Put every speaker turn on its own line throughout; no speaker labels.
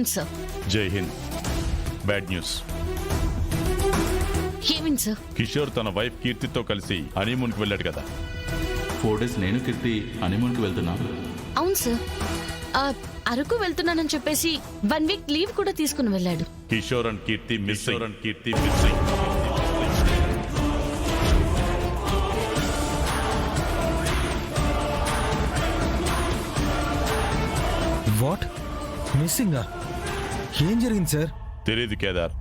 Hind sir.
Jai Hind. Bad news.
ఏమింది sir?
Kishore తన wife కీర్తితో కలిసి హనీమూన్కి వెళ్ళాడు కదా.
4 days నేను కీర్తి హనీమూన్కి వెళ్తున్నాను.
అవును సార్. అరకు వెళ్తున్నానని చెప్పేసి 1 week లీవ్ కూడా తీసుకుని వెళ్ళాడు.
Kishore and Keerthi missing.
What? మిస్సింగా? ఏం జరిగింది సార్?
తెలీదు కేదార్,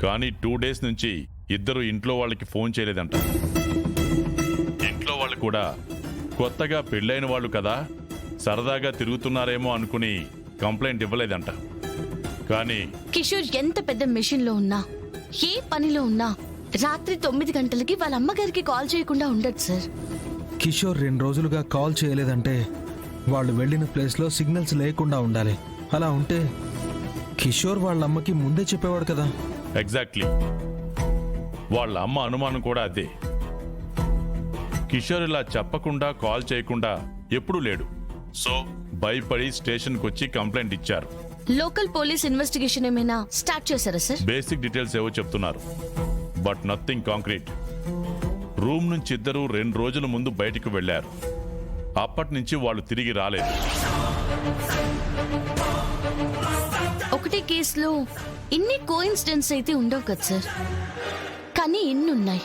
కానీ 2 days నుంచి ఇద్దరు ఇంట్లో వాళ్ళకి ఫోన్ చేయలేదంట. ఇంట్లో వాళ్ళు కూడా కొత్తగా పెళ్ళైన వాళ్ళు కదా, సరదాగా తిరుగుతున్నారేమో అనుకుని కంప్లైంట్ ఇవ్వలేదంట. కానీ
కిషోర్ ఎంత పెద్ద మెషిన్ లో ఉన్నా, ఏ పనిలో ఉన్నా రాత్రి 9 గంటలకి వాళ్ళ అమ్మగారికి కాల్ చేయకుండా ఉండదు సార్.
కిషోర్ 2 రోజులుగా కాల్ చేయలేదంటే వాళ్ళు వెళ్ళిన ప్లేస్లో సిగ్నల్స్ లేకుండా ఉండాలి. అలా ఉంటే కిషోర్ వాళ్ళ అమ్మకి ముందే చెప్పేవాడు కదా.
ఎగ్జాక్ట్లీ. వాళ్ళ అమ్మ అనుమానం కూడా అదే. కిషోర్ ఇలా చెప్పకుండా కాల్ చేయకుండా ఎప్పుడూ లేడు. సో భయపడి స్టేషన్కి వచ్చి కంప్లైంట్ ఇచ్చారు.
లోకల్ పోలీస్ ఇన్వెస్టిగేషన్ ఏమైనా స్టార్ట్ చేశారా సార్?
బేసిక్ డీటెయిల్స్ ఏవో చెప్తున్నారు, బట్ నథింగ్ కాంక్రీట్. రూమ్ నుంచి ఇద్దరు 2 రోజుల ముందు బయటికి వెళ్లారు. అప్పటి నుంచి వాళ్ళు తిరిగి రాలేదు.
ఒకటే కేసులో ఇన్ని కోఇన్సిడెన్స్ అయితే ఉండవు కదా సార్, కానీ ఇన్నున్నాయి.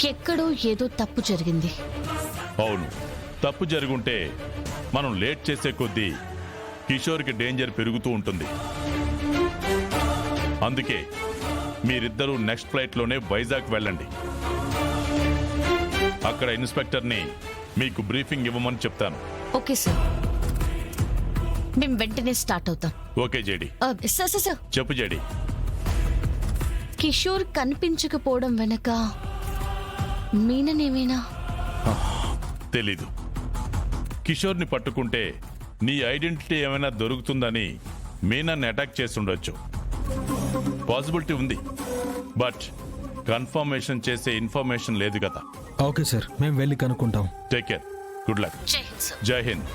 ఎక్కడో ఏదో తప్పు జరిగింది.
అవును, తప్పు జరుగుంటే మనం లేట్ చేసే కొద్దీ కిషోర్కి డేంజర్ పెరుగుతూ ఉంటుంది. అందుకే మీరిద్దరూ నెక్స్ట్ ఫ్లైట్లోనే వైజాగ్ వెళ్ళండి. అక్కడ ఇన్స్పెక్టర్ని మీకు బ్రీఫింగ్ ఇవ్వమని చెప్తాను.
ఓకే సార్, మేము వెంటనే స్టార్ట్ అవుతాం.
Okay JD.
సార్
చెప్పు జేడి.
కిషోర్ కనిపించకపోవడం వెనక మీననేమైనా?
తెలీదు. కిషోర్ని పట్టుకుంటే నీ ఐడెంటిటీ ఏమైనా దొరుకుతుందని మీనాన్ని అటాక్ చేస్తుండొచ్చు. పాసిబిలిటీ ఉంది, బట్ కన్ఫర్మేషన్ చేసే ఇన్ఫర్మేషన్ లేదు కదా.
ఓకే సార్, మేము వెళ్ళి కనుక్కుంటాం.
Take care. Good luck.
Jai Hind sir.
Jai Hind.